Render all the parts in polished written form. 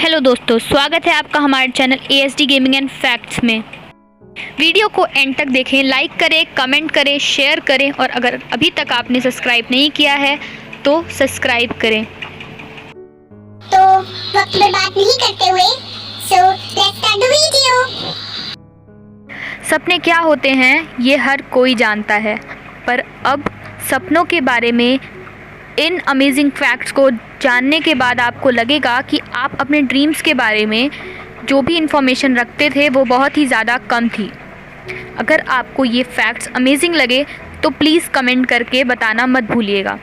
Hello दोस्तों, स्वागत है आपका हमारे channel ASD gaming and facts में। वीडियो को एंड तक देखें, लाइक करें, कमेंट करें, शेयर करें और अगर अभी तक आपने सब्सक्राइब नहीं किया है तो सब्सक्राइब करें। तो वक्त बर्बाद नहीं करते हुए लेट्स स्टार्ट द वीडियो। सपने क्या होते हैं ये हर कोई जानता है, पर अब सपनों के बारे में इन अमेजिंग फैक्ट्स को जानने के बाद आपको लगेगा कि आप अपने ड्रीम्स के बारे में जो भी इंफॉर्मेशन रखते थे वो बहुत ही ज़्यादा कम थी। अगर आपको ये फैक्ट्स अमेजिंग लगे तो प्लीज़ कमेंट करके बताना मत भूलिएगा।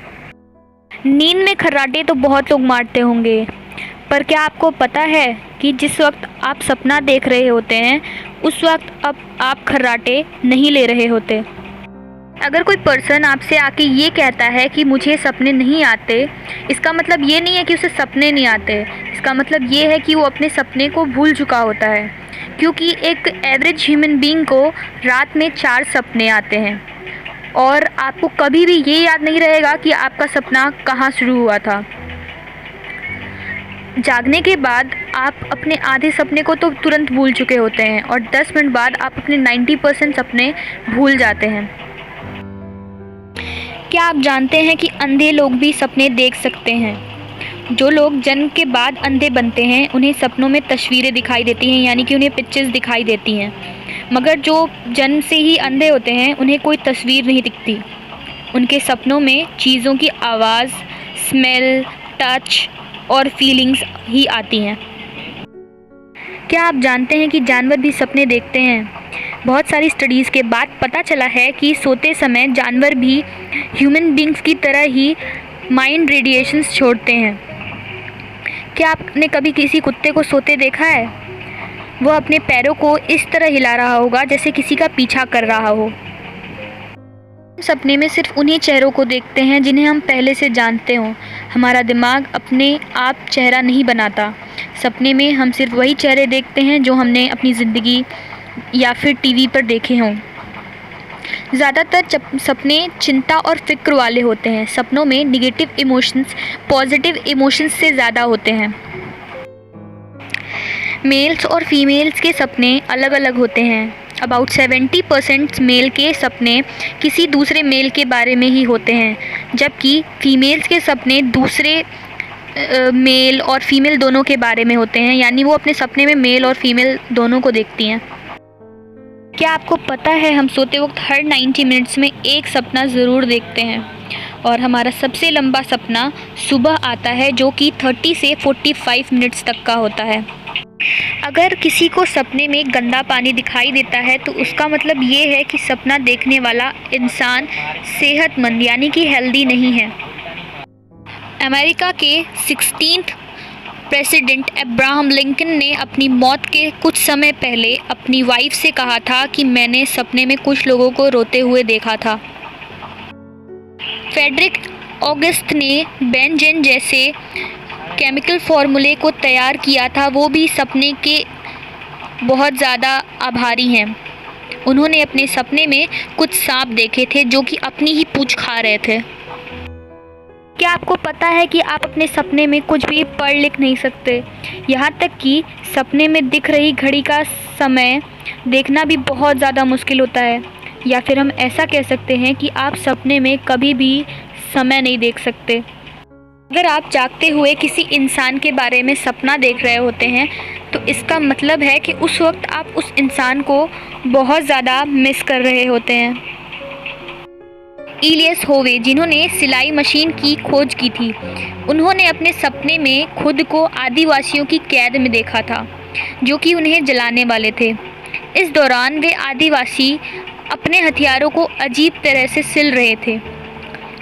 नींद में खर्राटे तो बहुत लोग मारते होंगे, पर क्या आपको पता है कि जिस वक्त आप सपना देख रहे होते हैं उस वक्त अब आप खर्राटे नहीं ले रहे होते। अगर कोई पर्सन आपसे आके ये कहता है कि मुझे सपने नहीं आते, इसका मतलब ये नहीं है कि उसे सपने नहीं आते, इसका मतलब ये है कि वो अपने सपने को भूल चुका होता है। क्योंकि एक एवरेज ह्यूमन बीइंग को रात में 4 सपने आते हैं और आपको कभी भी ये याद नहीं रहेगा कि आपका सपना कहाँ शुरू हुआ था। जागने के बाद आप अपने आधे सपने को तो तुरंत भूल चुके होते हैं और 10 मिनट बाद आप अपने 90% सपने भूल जाते हैं। क्या आप जानते हैं कि अंधे लोग भी सपने देख सकते हैं? जो लोग जन्म के बाद अंधे बनते हैं उन्हें सपनों में तस्वीरें दिखाई देती हैं, यानी कि उन्हें पिक्चर्स दिखाई देती हैं। मगर जो जन्म से ही अंधे होते हैं उन्हें कोई तस्वीर नहीं दिखती। उनके सपनों में चीज़ों की आवाज़, स्मेल, टच और फीलिंग्स ही आती हैं। क्या आप जानते हैं कि जानवर भी सपने देखते हैं? बहुत सारी स्टडीज़ के बाद पता चला है कि सोते समय जानवर भी ह्यूमन बींग्स की तरह ही माइंड रेडिएशंस छोड़ते हैं। क्या आपने कभी किसी कुत्ते को सोते देखा है? वो अपने पैरों को इस तरह हिला रहा होगा जैसे किसी का पीछा कर रहा हो। सपने में सिर्फ उन्हीं चेहरों को देखते हैं जिन्हें हम पहले से जानते हों। हमारा दिमाग अपने आप चेहरा नहीं बनाता। सपने में हम सिर्फ वही चेहरे देखते हैं जो हमने अपनी ज़िंदगी या फिर टीवी पर देखे हों। ज़्यादातर सपने चिंता और फिक्र वाले होते हैं। सपनों में निगेटिव इमोशंस पॉजिटिव इमोशंस से ज़्यादा होते हैं। मेल्स और फीमेल्स के सपने अलग अलग होते हैं। अबाउट 70% मेल के सपने किसी दूसरे मेल के बारे में ही होते हैं, जबकि फीमेल्स के सपने दूसरे मेल और फीमेल दोनों के बारे में होते हैं, यानी वो अपने सपने में मेल और फीमेल दोनों को देखती हैं। क्या आपको पता है हम सोते वक्त हर 90 मिनट्स में एक सपना ज़रूर देखते हैं और हमारा सबसे लंबा सपना सुबह आता है जो कि 30 से 45 मिनट्स तक का होता है। अगर किसी को सपने में गंदा पानी दिखाई देता है तो उसका मतलब ये है कि सपना देखने वाला इंसान सेहतमंद यानी कि हेल्दी नहीं है। अमेरिका के 16th प्रेसिडेंट अब्राहम लिंकन ने अपनी मौत के कुछ समय पहले अपनी वाइफ से कहा था कि मैंने सपने में कुछ लोगों को रोते हुए देखा था। फ्रेडरिक ऑगस्ट ने बेंजेन जैसे केमिकल फार्मूले को तैयार किया था, वो भी सपने के बहुत ज़्यादा आभारी हैं। उन्होंने अपने सपने में कुछ सांप देखे थे जो कि अपनी ही पूंछ खा रहे थे। क्या आपको पता है कि आप अपने सपने में कुछ भी पढ़ लिख नहीं सकते? यहाँ तक कि सपने में दिख रही घड़ी का समय देखना भी बहुत ज़्यादा मुश्किल होता है। या फिर हम ऐसा कह सकते हैं कि आप सपने में कभी भी समय नहीं देख सकते। अगर आप जागते हुए किसी इंसान के बारे में सपना देख रहे होते हैं तो इसका मतलब है कि उस वक्त आप उस इंसान को बहुत ज़्यादा मिस कर रहे होते हैं। इलियस होवे, जिन्होंने सिलाई मशीन की खोज की थी, उन्होंने अपने सपने में खुद को आदिवासियों की कैद में देखा था जो कि उन्हें जलाने वाले थे। इस दौरान वे आदिवासी अपने हथियारों को अजीब तरह से सिल रहे थे,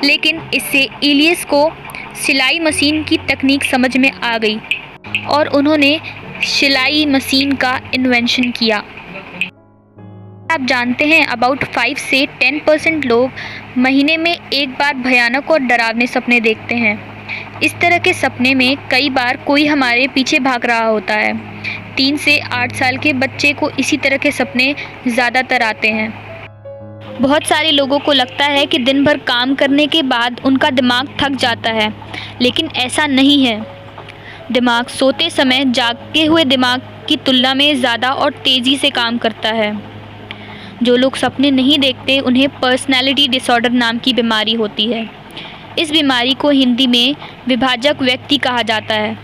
लेकिन इससे इलियस को सिलाई मशीन की तकनीक समझ में आ गई और उन्होंने सिलाई मशीन का इन्वेंशन किया। आप जानते हैं अबाउट 5 से 10% लोग महीने में एक बार भयानक और डरावने सपने देखते हैं। इस तरह के सपने में कई बार कोई हमारे पीछे भाग रहा होता है। 3 से 8 साल के बच्चे को इसी तरह के सपने ज़्यादातर आते हैं। बहुत सारे लोगों को लगता है कि दिन भर काम करने के बाद उनका दिमाग थक जाता है, लेकिन ऐसा नहीं है। दिमाग सोते समय जागे हुए दिमाग की तुलना में ज़्यादा और तेज़ी से काम करता है। जो लोग सपने नहीं देखते उन्हें पर्सनैलिटी डिसऑर्डर नाम की बीमारी होती है। इस बीमारी को हिंदी में विभाजक व्यक्ति कहा जाता है।